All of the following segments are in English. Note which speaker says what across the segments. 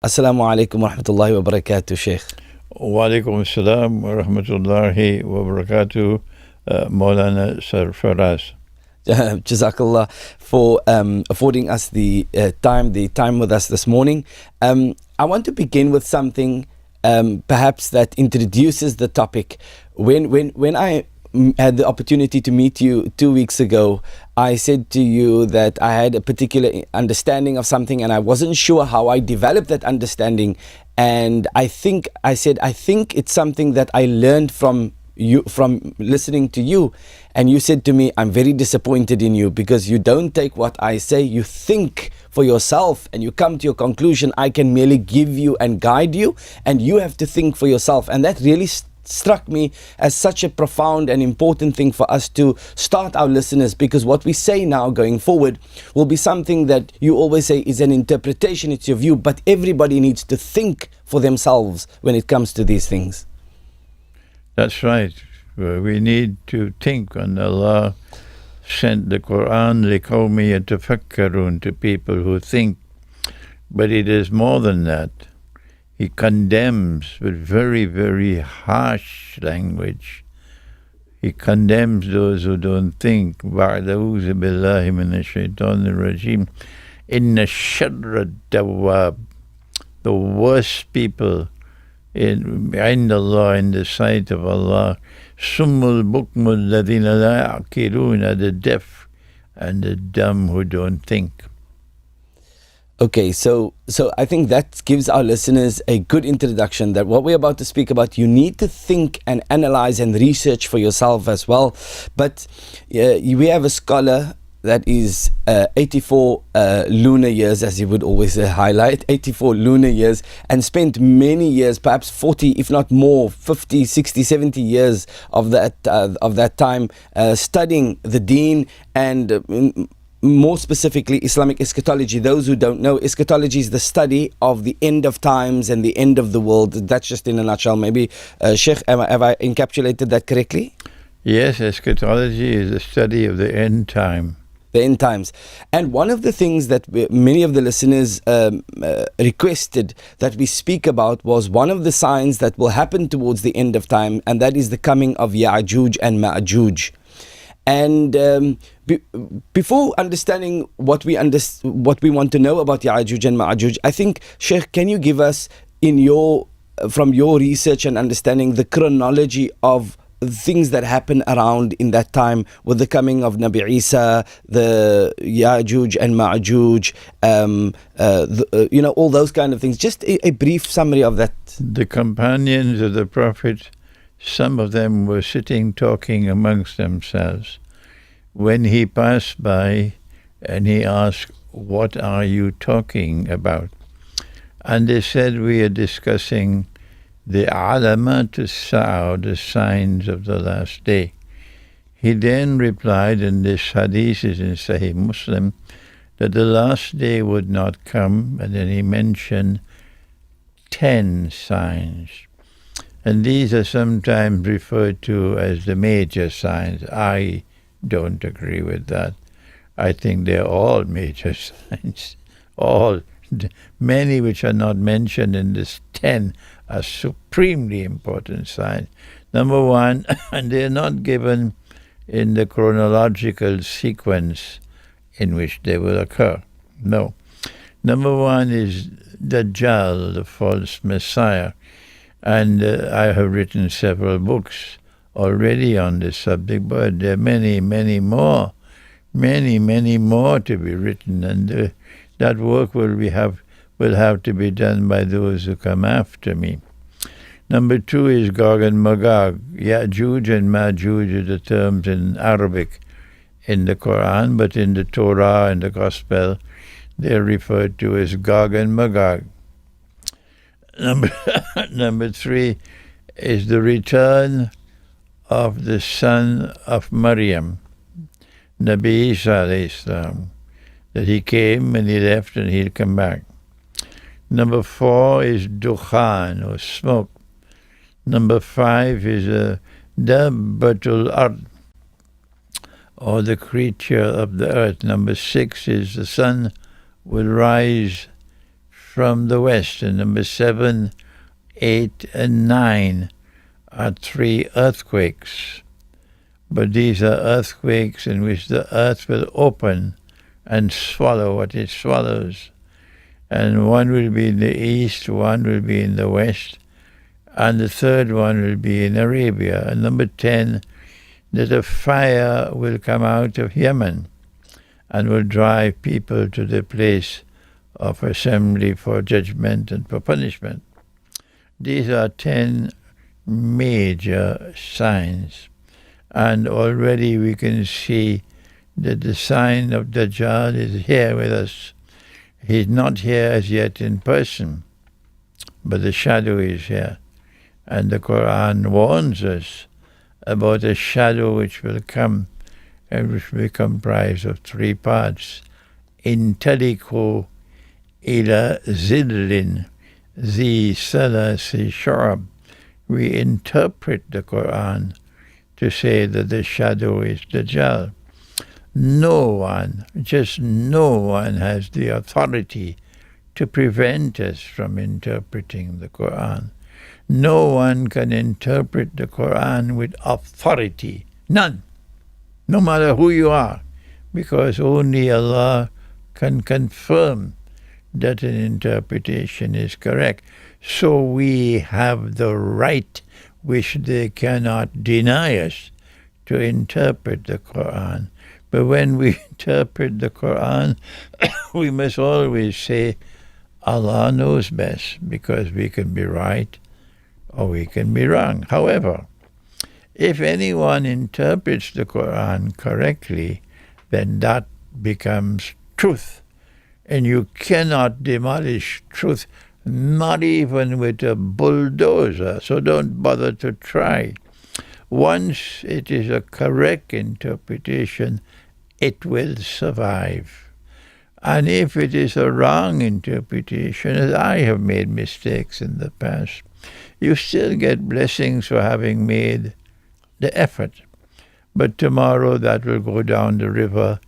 Speaker 1: Assalamu alaikum wa rahmatullahi wa barakatuh, Sheikh.
Speaker 2: Wa alaikum assalam wa rahmatullahi wa barakatuh, Maulana Sarfaraz.
Speaker 1: Jazakallah for affording us the time with us this morning. I want to begin with something perhaps that introduces the topic. When I had the opportunity to meet you 2 weeks ago, I said to you that I had a particular understanding of something and I wasn't sure how I developed that understanding. And I think it's something that I learned from you, from listening to you. And you said to me, I'm very disappointed in you because you don't take what I say, you think for yourself and you come to your conclusion. I can merely give you and guide you, and you have to think for yourself. And that really struck me as such a profound and important thing for us to start our listeners, because what we say now going forward will be something that you always say is an interpretation, it's your view, but everybody needs to think for themselves when it comes to these things.
Speaker 2: That's right. We need to think, and Allah sent the Quran لِقَوْمِ يَتَفَكَّرُونَ, to people who think. But it is more than that. He condemns with very, very harsh language. He condemns those who don't think. بَعْدَ بِاللَّهِ مِنَ الشَّيْطَانِ الرَّجِيمِ إِنَّ شَرَّ الدَّوَّابِ, the worst people behind Allah, in the sight of Allah, Summul Bukmul Ladina La Aqiluna, the deaf and the dumb who don't think.
Speaker 1: Okay, so I think that gives our listeners a good introduction that what we're about to speak about, you need to think and analyze and research for yourself as well. But we have a scholar that is 84 lunar years, as he would always highlight, 84 lunar years, and spent many years, perhaps 40, if not more, 50, 60, 70 years of that time studying the deen, and more specifically Islamic eschatology. Those who don't know, eschatology is the study of the end of times and the end of the world. That's just in a nutshell. Maybe, Sheikh, have I encapsulated that correctly?
Speaker 2: Yes, eschatology is the study of the end time.
Speaker 1: The end times. And one of the things that many of the listeners requested that we speak about was one of the signs that will happen towards the end of time, and that is the coming of Ya'juj and Ma'juj. And before understanding what we want to know about Ya'juj and Ma'juj, I think, Sheikh, can you give us, from your research and understanding, the chronology of things that happen around in that time with the coming of Nabi Isa, the Ya'juj and Ma'juj, all those kind of things. Just a brief summary of that.
Speaker 2: The companions of the Prophet, some of them were sitting talking amongst themselves when he passed by, and he asked, "What are you talking about?" And they said, "We are discussing the alamat as-sa'a, the signs of the last day." He then replied, and this hadith is in Sahih Muslim, that the last day would not come, and then he mentioned 10 signs. And these are sometimes referred to as the major signs. I don't agree with that. I think they're all major signs. All, many which are not mentioned in this 10 are supremely important signs. Number one, and they're not given in the chronological sequence in which they will occur. No. Number one is Dajjal, the false Messiah. And I have written several books already on this subject, but there are many, many more to be written, and that work will have to be done by those who come after me. Number two is Gog and Magog. Ya'juj and Ma'juj are the terms in Arabic in the Quran, but in the Torah and the Gospel, they're referred to as Gog and Magog. Number three is the return of the son of Maryam, Nabi Isa alayhi salam, that he came and he left and he'll come back. Number four is Dukhan, or smoke. Number five is Dabbatul Ard, or the creature of the earth. Number six is the sun will rise from the west. And number 7, 8, and 9 are 3 earthquakes. But these are earthquakes in which the earth will open and swallow what it swallows. And one will be in the east, one will be in the west, and the third one will be in Arabia. And number 10, that a fire will come out of Yemen and will drive people to the place of assembly for judgment and for punishment. These are 10 major signs. And already we can see that the sign of Dajjal is here with us. He's not here as yet in person, but the shadow is here. And the Quran warns us about a shadow which will come and which will be comprised of 3 parts. Intaliku ila zillin zi salasi sharab. We interpret the Quran to say that the shadow is Dajjal. No one, just no one has the authority to prevent us from interpreting the Quran. No one can interpret the Quran with authority. None. No matter who you are. Because only Allah can confirm that an interpretation is correct. So we have the right, which they cannot deny us, to interpret the Quran. But when we interpret the Quran, we must always say, Allah knows best, because we can be right or we can be wrong. However, if anyone interprets the Quran correctly, then that becomes truth. And you cannot demolish truth, not even with a bulldozer, so don't bother to try. Once it is a correct interpretation, it will survive. And if it is a wrong interpretation, as I have made mistakes in the past, you still get blessings for having made the effort. But tomorrow that will go down the river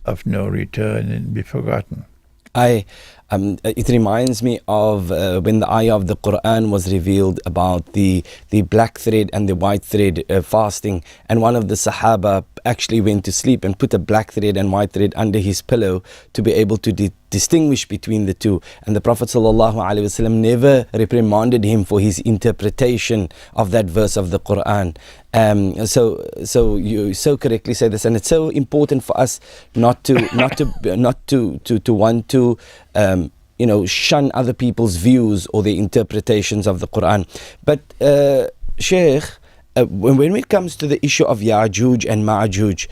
Speaker 2: of no return and be forgotten.
Speaker 1: It reminds me of when the ayah of the Quran was revealed about the black thread and the white thread fasting, and one of the Sahaba actually went to sleep and put a black thread and white thread under his pillow to be able to distinguish between the two. And the Prophet ﷺ never reprimanded him for his interpretation of that verse of the Quran. So you so correctly say this, and it's so important for us not to want to shun other people's views or the interpretations of the Quran. But Sheikh, when it comes to the issue of Ya'juj and Ma'juj,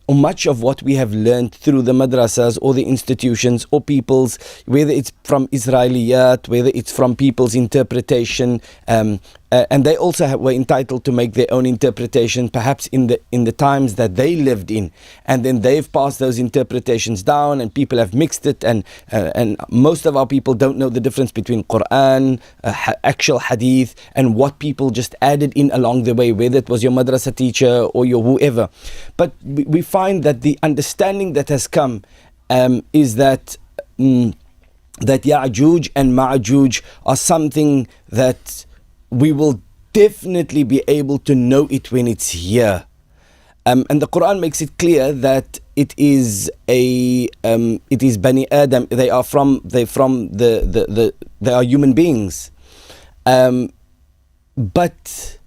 Speaker 1: much of what we have learned through the madrasas or the institutions or people's, whether it's from Israeliyat, whether it's from people's interpretation, and they also were entitled to make their own interpretation, perhaps in the times that they lived in, and then they've passed those interpretations down, and people have mixed it, and most of our people don't know the difference between Quran, actual hadith, and what people just added in along the way, whether it was your madrasa teacher or your whoever. But we find that the understanding that has come is that Ya'juj and Ma'juj are something that we will definitely be able to know it when it's here. And the Quran makes it clear that it is Bani Adam. They are human beings. But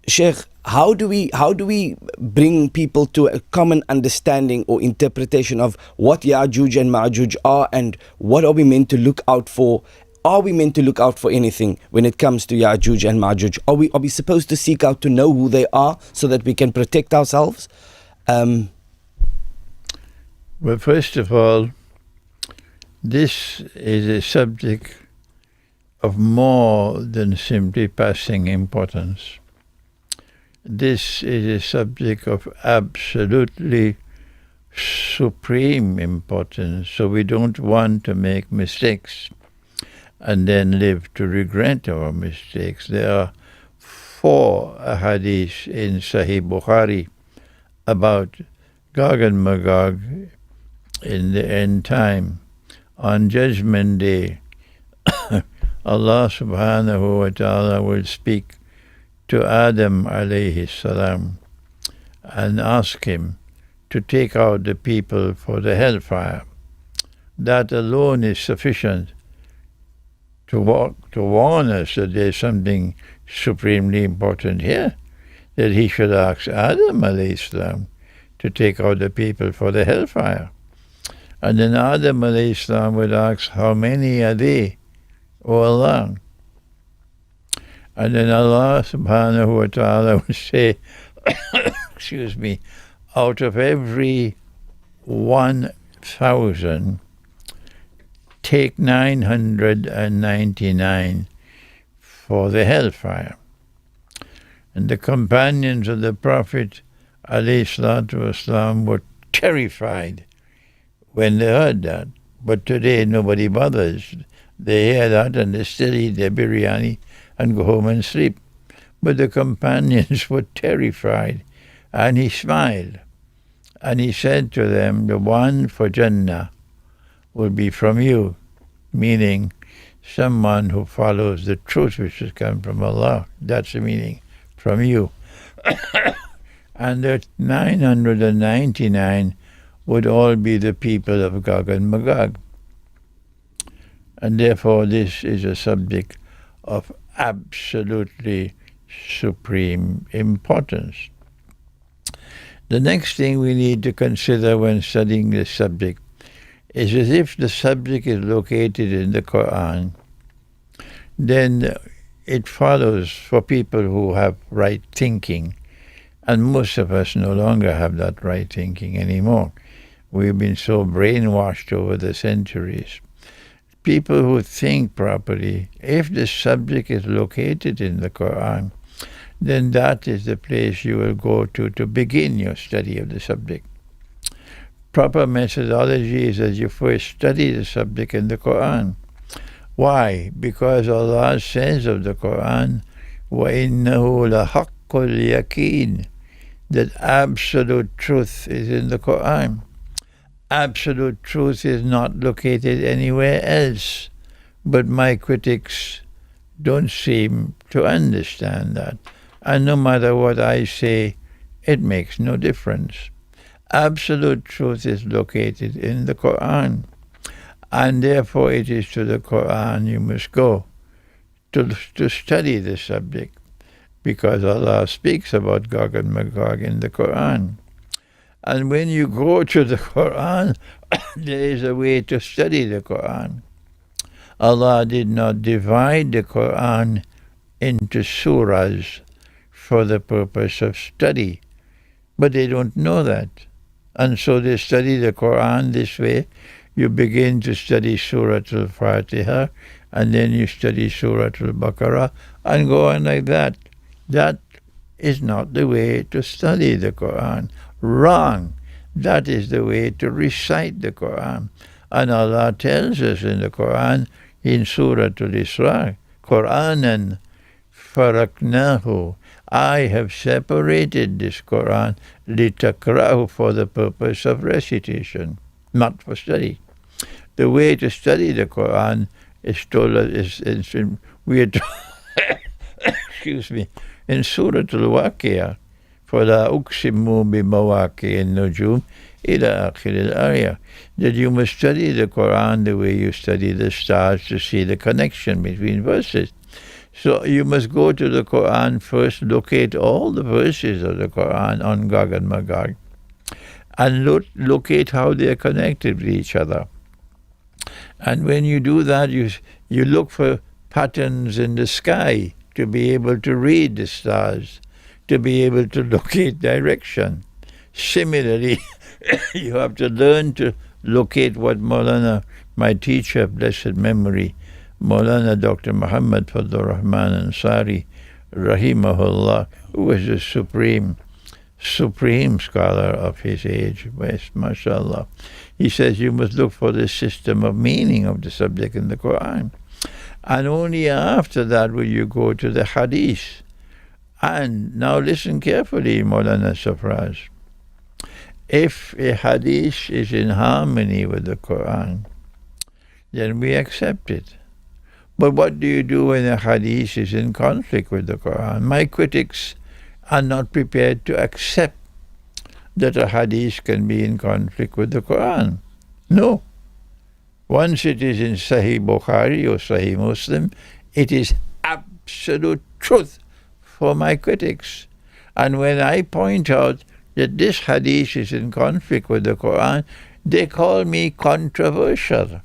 Speaker 1: Sheikh, how do we bring people to a common understanding or interpretation of what Ya'juj and Ma'juj are, and what are we meant to look out for? Are we meant to look out for anything when it comes to Ya'juj and Ma'juj? Are we supposed to seek out to know who they are so that we can protect ourselves?
Speaker 2: Well, first of all, this is a subject of more than simply passing importance. This is a subject of absolutely supreme importance, so we don't want to make mistakes and then live to regret our mistakes. There are 4 hadiths in Sahih Bukhari about Gog and Magog in the end time. on Judgment Day, Allah subhanahu wa ta'ala will speak to Adam alayhi salam and ask him to take out the people for the hellfire. That alone is sufficient to warn us that there's something supremely important here, that he should ask Adam alayhi salam to take out the people for the hellfire. And then Adam alayhi salam would ask, how many are they, O Allah? And then Allah subhanahu wa ta'ala would say, excuse me, out of every 1,000, take 999 for the hellfire. And the companions of the Prophet ﷺ were terrified when they heard that. But today nobody bothers. They hear that and they still eat their biryani and go home and sleep. But the companions were terrified. And he smiled. And he said to them, the one for Jannah will be from you, meaning someone who follows the truth which has come from Allah. That's the meaning, from you. And the 999 would all be the people of Gog and Magog. And therefore this is a subject of absolutely supreme importance. The next thing we need to consider when studying this subject is as if the subject is located in the Quran, then it follows for people who have right thinking, and most of us no longer have that right thinking anymore. We've been so brainwashed over the centuries. People who think properly, if the subject is located in the Quran, then that is the place you will go to begin your study of the subject. Proper methodology is that you first study the subject in the Quran. Why? Because Allah says of the Quran, وَإِنَّهُ لَحَقُّ الْيَقِينِ, that absolute truth is in the Quran. Absolute truth is not located anywhere else. But my critics don't seem to understand that. And no matter what I say, it makes no difference. Absolute truth is located in the Quran. And therefore it is to the Quran you must go to study the subject, because Allah speaks about Gog and Magog in the Quran. And when you go to the Quran, there is a way to study the Quran. Allah did not divide the Quran into surahs for the purpose of study. But they don't know that. And so they study the Quran this way. You begin to study Surah Al-Fatiha, and then you study Surah Al-Baqarah, and go on like that. That is not the way to study the Quran. Wrong. That is the way to recite the Quran. And Allah tells us in the Quran, in Surah Al-Isra, Qur'anan faraknahu, I have separated this Quran litakrahu, for the purpose of recitation, not for study. The way to study the Quran is told we are excuse me, in Surah Al-Waqi'ah, فَلَا أُقْسِمُ بِمَوَاقِعِ النُّجُومِ إِلَى آخِرِ الْآيَةِ, that you must study the Quran the way you study the stars to see the connection between verses. So you must go to the Quran first, locate all the verses of the Quran on Gog and Magog, and locate how they are connected with each other. And when you do that, you look for patterns in the sky to be able to read the stars, to be able to locate direction. Similarly, you have to learn to locate what Maulana, my teacher, blessed memory, Maulana Dr. Muhammad Fadlur Rahman Ansari, Rahimahullah, who was a supreme scholar of his age, mashallah. He says you must look for the system of meaning of the subject in the Quran. And only after that will you go to the hadith. And now listen carefully, Maulana Safraz. If a hadith is in harmony with the Quran, then we accept it. But what do you do when a hadith is in conflict with the Quran? My critics are not prepared to accept that a hadith can be in conflict with the Quran. No. Once it is in Sahih Bukhari or Sahih Muslim, it is absolute truth for my critics. And when I point out that this hadith is in conflict with the Quran, they call me controversial.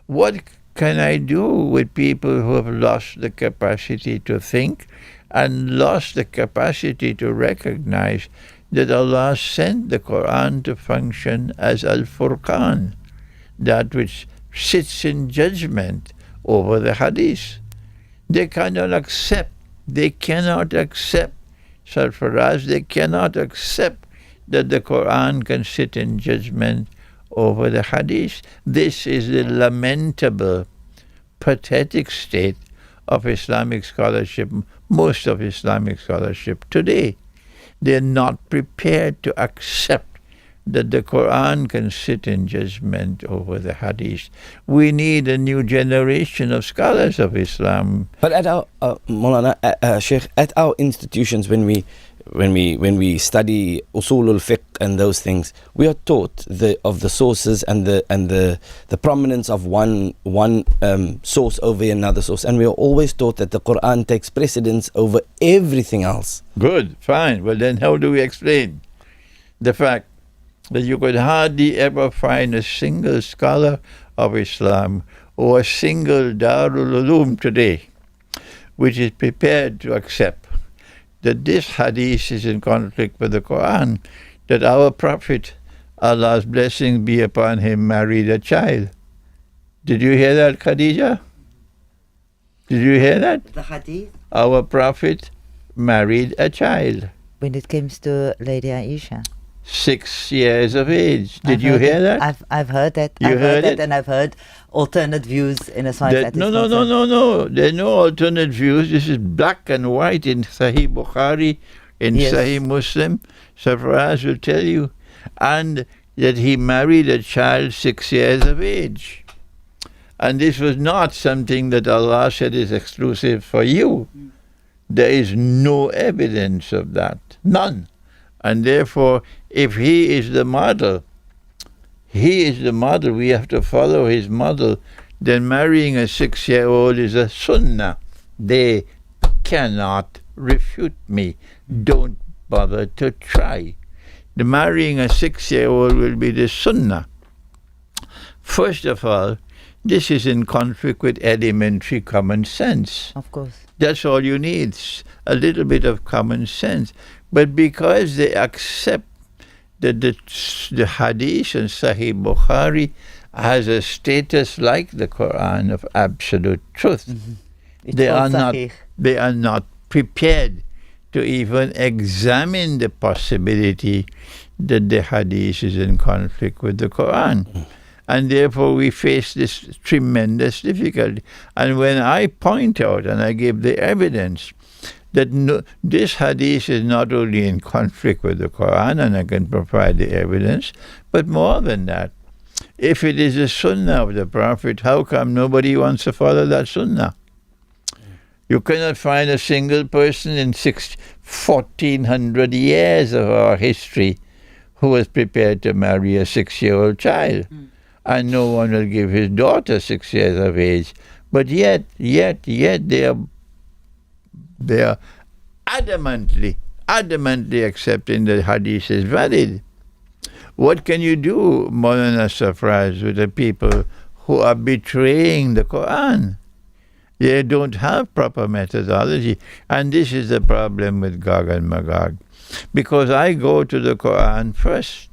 Speaker 2: What can I do with people who have lost the capacity to think and lost the capacity to recognize that Allah sent the Quran to function as Al-Furqan, that which sits in judgment over the hadith? They cannot accept, Sarfaraz, they cannot accept that the Quran can sit in judgment over the hadith. This is the lamentable, pathetic state of Islamic scholarship, most of Islamic scholarship today. They're not prepared to accept that the Quran can sit in judgment over the hadith. We need a new generation of scholars of Islam.
Speaker 1: But at our Maulana, Sheikh, at our institutions, when we study usulul fiqh and those things, we are taught of the sources and the prominence of one source over another source, and we are always taught that the Quran takes precedence over everything else.
Speaker 2: Good, fine. Well, then how do we explain the fact that you could hardly ever find a single scholar of Islam or a single Darul Uloom today which is prepared to accept that this hadith is in conflict with the Quran, that our Prophet, Allah's blessing be upon him, married a child? Did you hear that, Khadija? Did you hear that?
Speaker 3: The hadith?
Speaker 2: Our Prophet married a child.
Speaker 3: When it comes to Lady Aisha.
Speaker 2: 6 years of age. Did you hear that?
Speaker 3: I've heard that.
Speaker 2: You heard it?
Speaker 3: And I've heard alternate views in as far as that is concerned.
Speaker 2: No. There are no alternate views. This is black and white in Sahih Bukhari, in Sahih Muslim. Sarfaraz will tell you. And that he married a child 6 years of age. And this was not something that Allah said is exclusive for you. There is no evidence of that. None. And therefore, if he is the model, we have to follow his model, then marrying a 6-year-old is a sunnah. They cannot refute me. Don't bother to try. The marrying a 6-year-old will be the sunnah. First of all, this is in conflict with elementary common sense.
Speaker 3: Of course.
Speaker 2: That's all you need, a little bit of common sense. But because they accept that the hadith and Sahih Bukhari has a status like the Quran of absolute truth, they are not prepared to even examine the possibility that the hadith is in conflict with the Quran. And therefore we face this tremendous difficulty. And when I point out and I give the evidence that this hadith is not only in conflict with the Quran, and I can provide the evidence, but more than that, if it is a sunnah of the Prophet, how come nobody wants to follow that sunnah? You cannot find a single person in 1400 years of our history who was prepared to marry a 6-year-old child. And no one will give his daughter 6 years of age. But yet they are adamantly accepting that hadith is valid. What can you do, Maulana Sarfaraz, with the people who are betraying the Quran? They don't have proper methodology. And this is the problem with Gog and Magog. Because I go to the Quran first,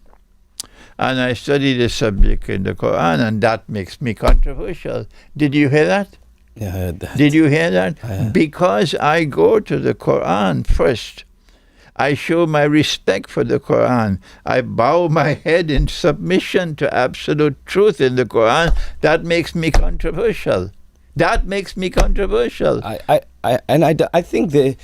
Speaker 2: and I study the subject in the Quran, and that makes me controversial. Did you hear that?
Speaker 1: Yeah, I heard that.
Speaker 2: Did you hear that? Because I go to the Quran first. I show my respect for the Quran. I bow my head in submission to absolute truth in the Quran. That makes me controversial.
Speaker 1: I think the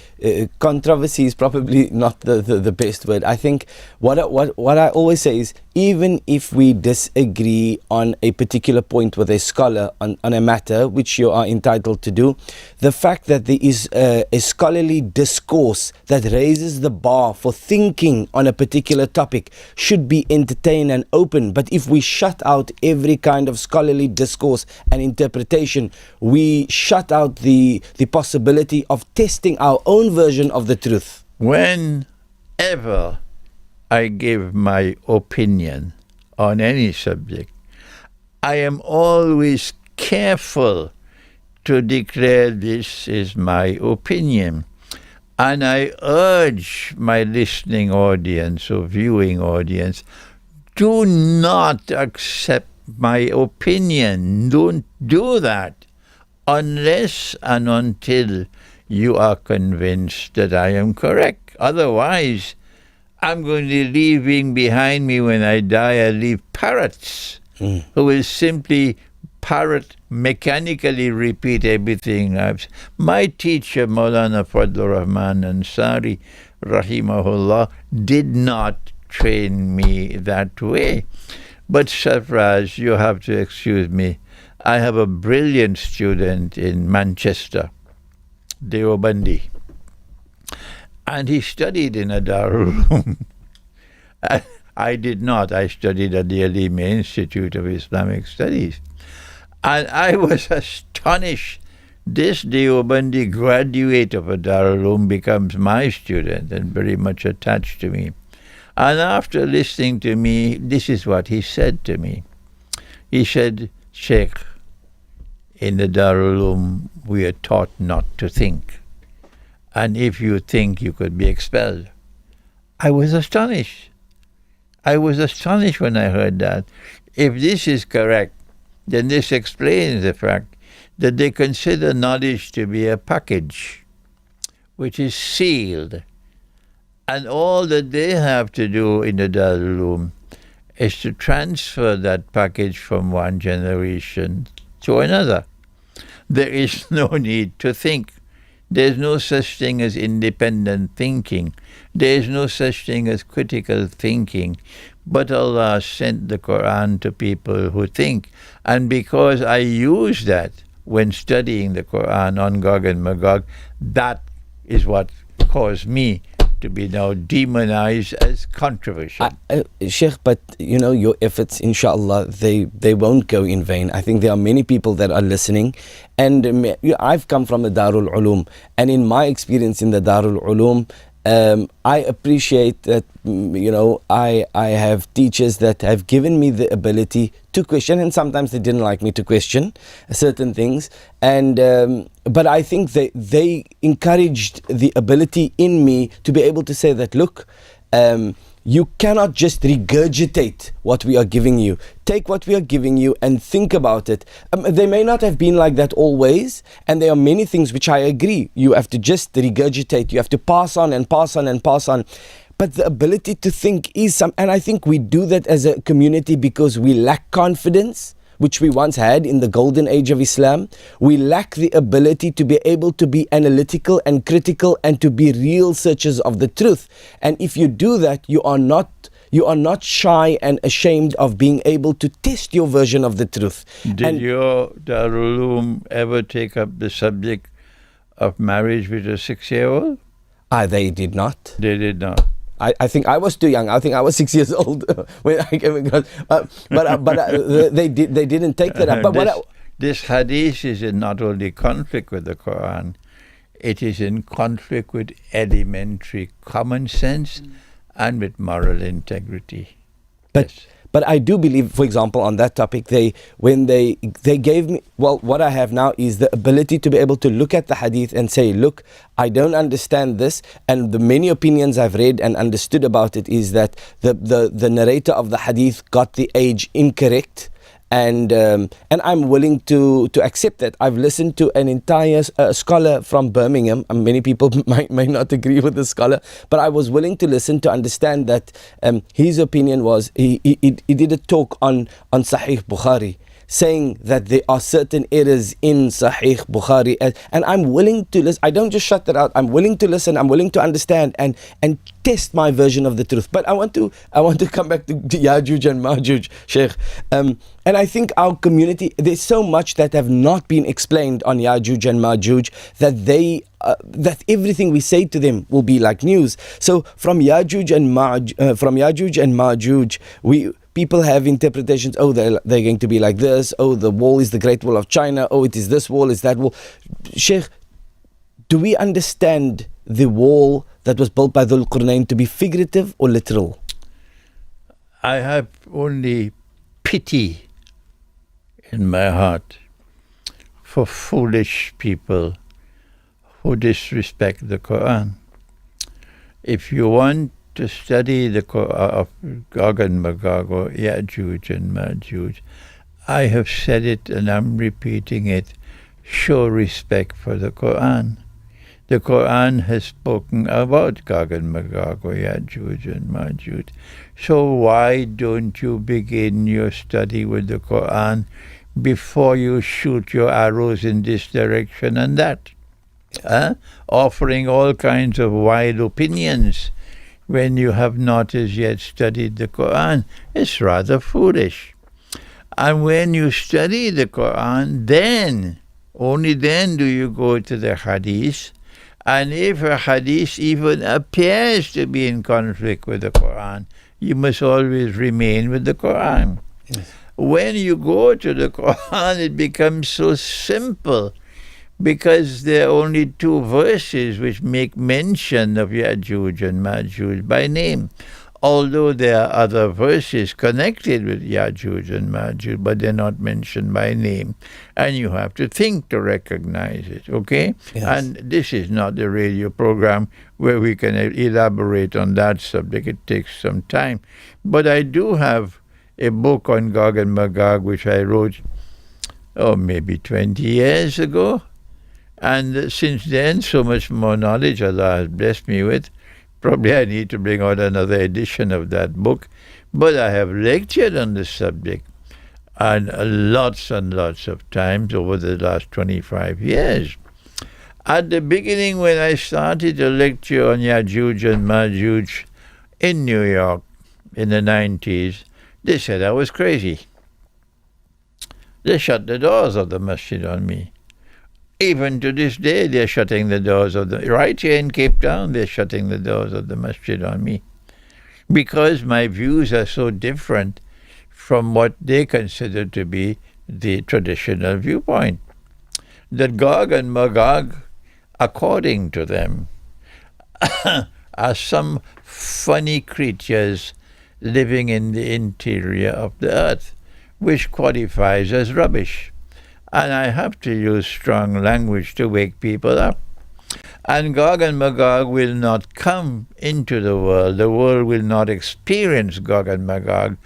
Speaker 1: controversy is probably not the best word. I think what I always say is, even if we disagree on a particular point with a scholar on a matter, which you are entitled to do, the fact that there is a scholarly discourse that raises the bar for thinking on a particular topic should be entertained and open. But if we shut out every kind of scholarly discourse and interpretation, we shut out the possibility of testing our own version of the truth.
Speaker 2: Whenever I give my opinion on any subject, I am always careful to declare this is my opinion. And I urge my listening audience or viewing audience, do not accept my opinion. Don't do that unless and until you are convinced that I am correct. Otherwise, I'm going to leaving behind me when I die, I leave parrots who will simply mechanically repeat everything. My teacher, Maulana Fadlur Rahman Ansari, rahimahullah, did not train me that way. But Sarfraz, you have to excuse me. I have a brilliant student in Manchester, Deobandi. And he studied in a Darul Uloom. I did not. I studied at the Alima Institute of Islamic Studies. And I was astonished. This Deobandi graduate of a Darul Uloom becomes my student and very much attached to me. And after listening to me, this is what he said to me. He said, Sheikh, in the Darul Uloom, we are taught not to think. And if you think, you could be expelled. I was astonished. I was astonished when I heard that. If this is correct, then this explains the fact that they consider knowledge to be a package which is sealed. And all that they have to do in the Darul Uloom is to transfer that package from one generation to another. There is no need to think. There's no such thing as independent thinking. There is no such thing as critical thinking. But Allah sent the Quran to people who think. And because I use that when studying the Quran on Gog and Magog, that is what caused me to be now demonized as controversial.
Speaker 1: Sheikh, but you know, your efforts, inshallah, they won't go in vain. I think there are many people that are listening, and I've come from the Darul Uloom, and in my experience in the Darul Uloom, I appreciate that, you know, I have teachers that have given me the ability to question, and sometimes they didn't like me to question certain things, and but I think they encouraged the ability in me to be able to say that, look, you cannot just regurgitate what we are giving you. Take what we are giving you and think about it. They may not have been like that always, and there are many things which I agree. You have to just regurgitate. You have to pass on and pass on and pass on. But the ability to think is and I think we do that as a community because we lack confidence, which we once had in the golden age of Islam. We lack the ability to be able to be analytical and critical and to be real searchers of the truth. And if you do that, you are not shy and ashamed of being able to test your version of the truth.
Speaker 2: Did your Darul Uloom ever take up the subject of marriage with a 6-year-old?
Speaker 1: They did not.
Speaker 2: They did not.
Speaker 1: I think I was too young. I think I was 6 years old when I came across. They didn't take that up. But
Speaker 2: this hadith is in not only conflict with the Quran, it is in conflict with elementary common sense and with moral integrity.
Speaker 1: But I do believe, for example, on that topic, when they gave me, well, what I have now is the ability to be able to look at the hadith and say, look, I don't understand this, and the many opinions I've read and understood about it is that the narrator of the hadith got the age incorrect. And I'm willing to accept that. I've listened to an entire scholar from Birmingham. Many people may not agree with the scholar, but I was willing to listen to understand that his opinion was he did a talk on Sahih Bukhari, saying that there are certain errors in Sahih Bukhari, and I'm willing to listen. I don't just shut that out. I'm willing to listen. I'm willing to understand and test my version of the truth. But I want to come back to Yajuj and Majuj, Sheikh. And I think our community, there's so much that have not been explained on Yajuj and Majuj that everything we say to them will be like news. So from Yajuj and Majuj, people have interpretations. Oh, they're going to be like this. Oh, the wall is the Great Wall of China. Oh, it is this wall, is that wall. Sheikh, do we understand the wall that was built by Dhul Qurnayn to be figurative or literal?
Speaker 2: I have only pity in my heart for foolish people who disrespect the Quran. If you want to study the Quran of Gog and Magog or Yajuj and Majuj, I have said it and I'm repeating it, show respect for the Quran. The Quran has spoken about Gog and Magog or Yajuj and Majuj. So why don't you begin your study with the Quran before you shoot your arrows in this direction and that? Offering all kinds of wild opinions when you have not as yet studied the Quran. It's rather foolish. And when you study the Quran, then, only then do you go to the Hadith. And if a Hadith even appears to be in conflict with the Quran, you must always remain with the Quran. Yes. When you go to the Quran, it becomes so simple, because there are only 2 verses which make mention of Yajuj and Majuj by name. Although there are other verses connected with Yajuj and Majuj, but they're not mentioned by name. And you have to think to recognize it, okay? Yes. And this is not the radio program where we can elaborate on that subject. It takes some time. But I do have a book on Gog and Magog, which I wrote, maybe 20 years ago. And since then, so much more knowledge Allah has blessed me with. Probably I need to bring out another edition of that book. But I have lectured on this subject and lots of times over the last 25 years. At the beginning, when I started to lecture on Yajuj and Majuj in New York in the 90s, they said I was crazy. They shut the doors of the masjid on me. Even to this day, they're shutting the doors of right here in Cape Town, they're shutting the doors of the masjid on me. Because my views are so different from what they consider to be the traditional viewpoint. That Gog and Magog, according to them, are some funny creatures living in the interior of the earth, which qualifies as rubbish. And I have to use strong language to wake people up. And Gog and Magog will not come into the world. The world will not experience Gog and Magog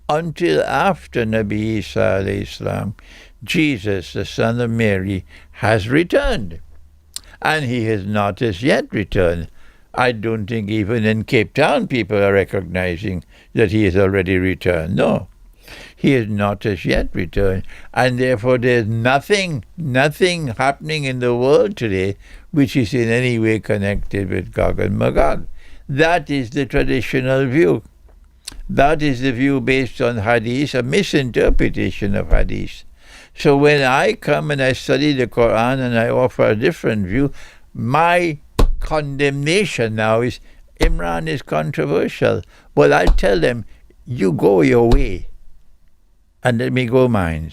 Speaker 2: until after Nabi Isa alayhi salam, Jesus, the son of Mary, has returned. And he has not as yet returned. I don't think even in Cape Town people are recognizing that he has already returned. No. He is not as yet returned, and therefore there's nothing happening in the world today which is in any way connected with Gog and Magog. That is the traditional view. That is the view based on Hadith, a misinterpretation of Hadith. So when I come and I study the Quran and I offer a different view, my condemnation now is, Imran is controversial. Well, I tell them, you go your way and let me go mine.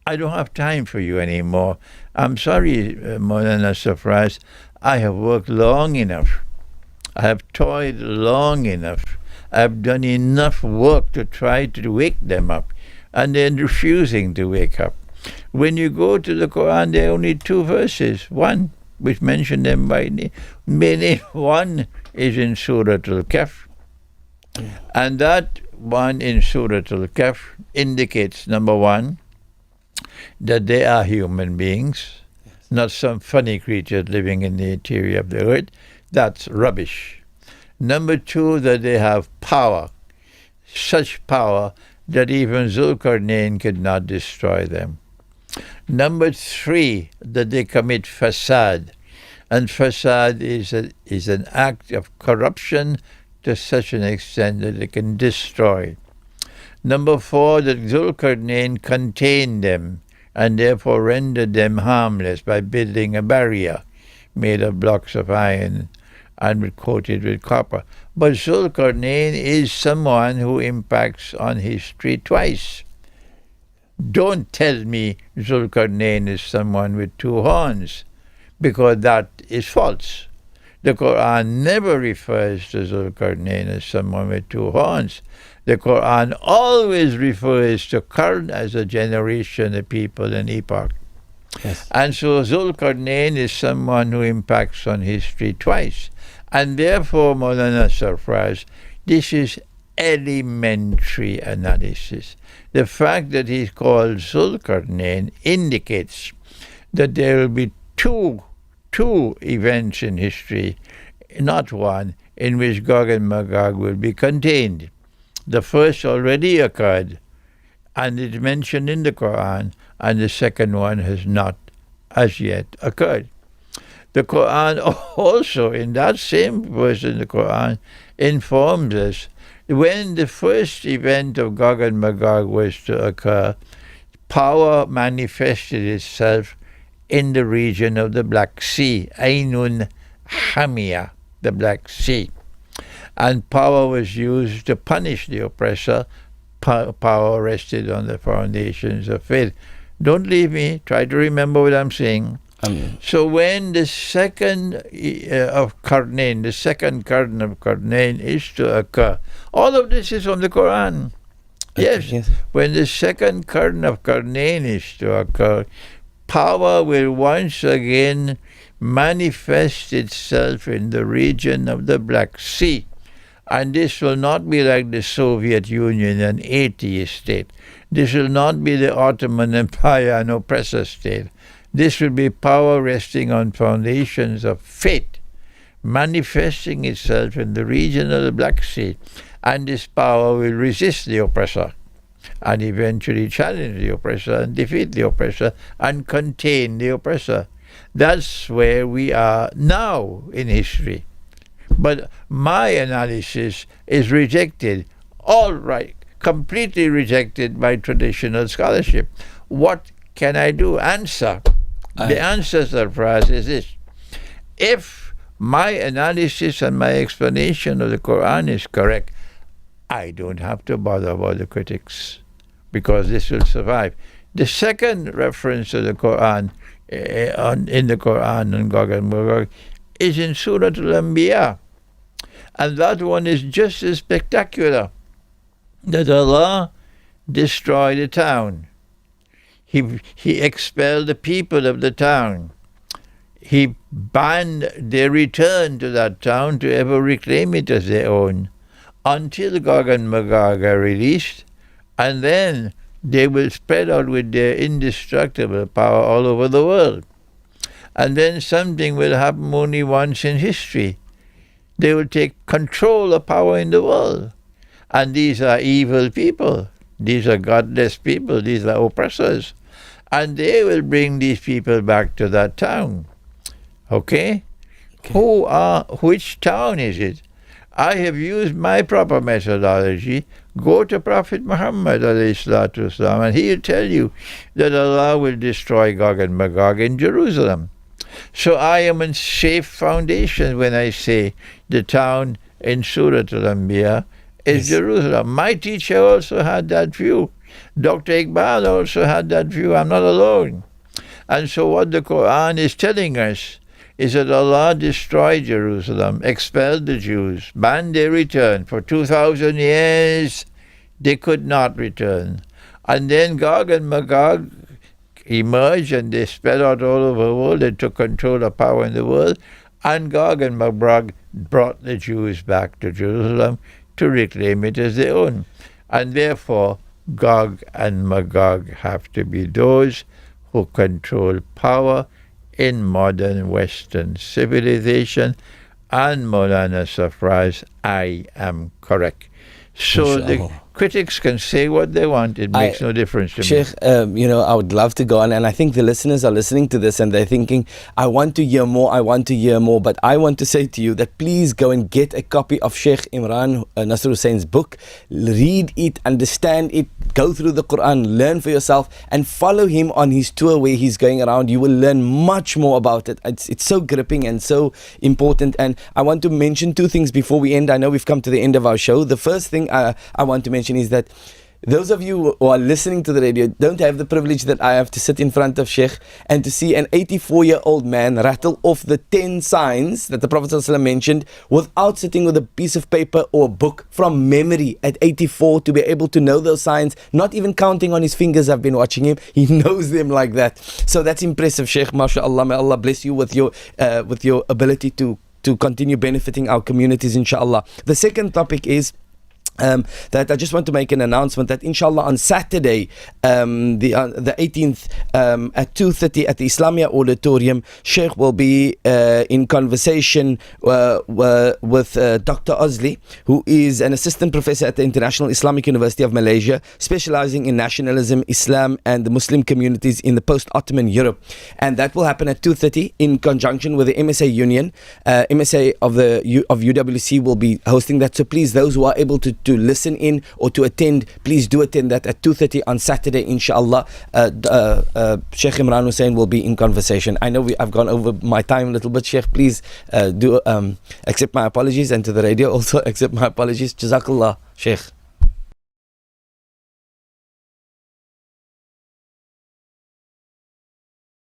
Speaker 2: I don't have time for you anymore. I'm sorry, Maulana Safraz, I have worked long enough. I have toiled long enough. I have done enough work to try to wake them up, and they're refusing to wake up. When you go to the Quran, there are only 2 verses. One, which mention them by name. One is in Surah Al-Kahf. And that one in Surah Al-Kahf indicates, number one, that they are human beings, not some funny creatures living in the interior of the earth. That's rubbish. Number 2, that they have power, such power that even Zulkarnain could not destroy them. Number 3, that they commit fasad. And fasad is an act of corruption to such an extent that it can destroy. Number 4, that Zulkarnain contained them and therefore rendered them harmless by building a barrier made of blocks of iron and coated with copper. But Zulkarnain is someone who impacts on history twice. Don't tell me Zulkarnain is someone with 2 horns, because that is false. The Quran never refers to Zulkarnain as someone with 2 horns. The Quran always refers to Qarn as a generation, a people, an epoch.
Speaker 1: Yes.
Speaker 2: And so Zulkarnain is someone who impacts on history twice. And therefore, Maulana Sarfraz, this is elementary analysis. The fact that he's called Zulkarnain indicates that there will be two events in history, not one, in which Gog and Magog will be contained. The first already occurred, and it's mentioned in the Quran, and the second one has not as yet occurred. The Quran also, in that same verse in the Quran, informs us when the first event of Gog and Magog was to occur, power manifested itself in the region of the Black Sea, Ainun Hamia, the Black Sea. And power was used to punish the oppressor. Power rested on the foundations of faith. Don't leave me. Try to remember what I'm saying. So when the second of Qarnain, the second Qarn of Qarnain is to occur, all of this is from the Quran. Yes. When the second Qarn of Qarnain is to occur, power will once again manifest itself in the region of the Black Sea. And this will not be like the Soviet Union, an atheist state. This will not be the Ottoman Empire, an oppressor state. This will be power resting on foundations of faith, manifesting itself in the region of the Black Sea. And this power will resist the oppressor and eventually challenge the oppressor and defeat the oppressor and contain the oppressor. That's where we are now in history. But my analysis is rejected, all right, completely rejected by traditional scholarship. What can I do? Answer. The answer, Sarfraz, is this. If my analysis and my explanation of the Quran is correct, I don't have to bother about the critics, because this will survive. The second reference to the Quran, in the Quran on Gog and Magog, is in Surah Al-Anbiya. And that one is just as spectacular, that Allah destroyed a town. He expelled the people of the town. He banned their return to that town to ever reclaim it as their own, until Gog and Magog are released, and then they will spread out with their indestructible power all over the world. And then something will happen only once in history. They will take control of power in the world. And these are evil people. These are godless people. These are oppressors. And they will bring these people back to that town. Okay? Which town is it? I have used my proper methodology. Go to Prophet Muhammad ﷺ, and he will tell you that Allah will destroy Gog and Magog in Jerusalem. So I am on safe foundation when I say the town in Surah Al-Anbiya is Jerusalem. My teacher also had that view. Dr. Iqbal also had that view. I'm not alone. And so what the Quran is telling us is that Allah destroyed Jerusalem, expelled the Jews, banned their return. For 2,000 years, they could not return. And then Gog and Magog emerged, and they spread out all over the world. They took control of power in the world. And Gog and Magog brought the Jews back to Jerusalem to reclaim it as their own. And therefore, Gog and Magog have to be those who control power in modern Western civilization. And Maulana Sarfraz, I am correct. So the
Speaker 1: Inshallah.
Speaker 2: critics can say what they want. It makes no difference to me.
Speaker 1: Sheikh, I would love to go on, and I think the listeners are listening to this and they're thinking, I want to hear more, but I want to say to you that please go and get a copy of Sheikh Imran Hossein's book, read it, understand it, go through the Quran, learn for yourself, and follow him on his tour where he's going around. You will learn much more about it. It's so gripping and so important. And I want to mention two things before we end. I know we've come to the end of our show. The first thing I want to mention is that those of you who are listening to the radio don't have the privilege that I have to sit in front of Sheikh and to see an 84-year-old man rattle off the 10 signs that the Prophet ﷺ mentioned without sitting with a piece of paper or a book from memory at 84, to be able to know those signs, not even counting on his fingers. I've been watching him. He knows them like that. So that's impressive, Sheikh. MashaAllah. May Allah bless you with your ability to continue benefiting our communities, inshallah. The second topic is that I just want to make an announcement that inshallah on Saturday, the 18th, at 2:30 at the Islamia Auditorium, Sheikh will be in conversation with Dr. Ozli, who is an assistant professor at the International Islamic University of Malaysia, specializing in nationalism, Islam and the Muslim communities in the post-Ottoman Europe. And that will happen at 2:30 in conjunction with the MSA Union. MSA of UWC will be hosting that. So please, those who are able to listen in or to attend, please do attend that at 2:30 on Saturday, inshallah. Sheikh Imran Hosein will be in conversation. I know I've gone over my time a little bit, Sheikh. Please do accept my apologies, and to the radio also accept my apologies. Jazakallah, Sheikh.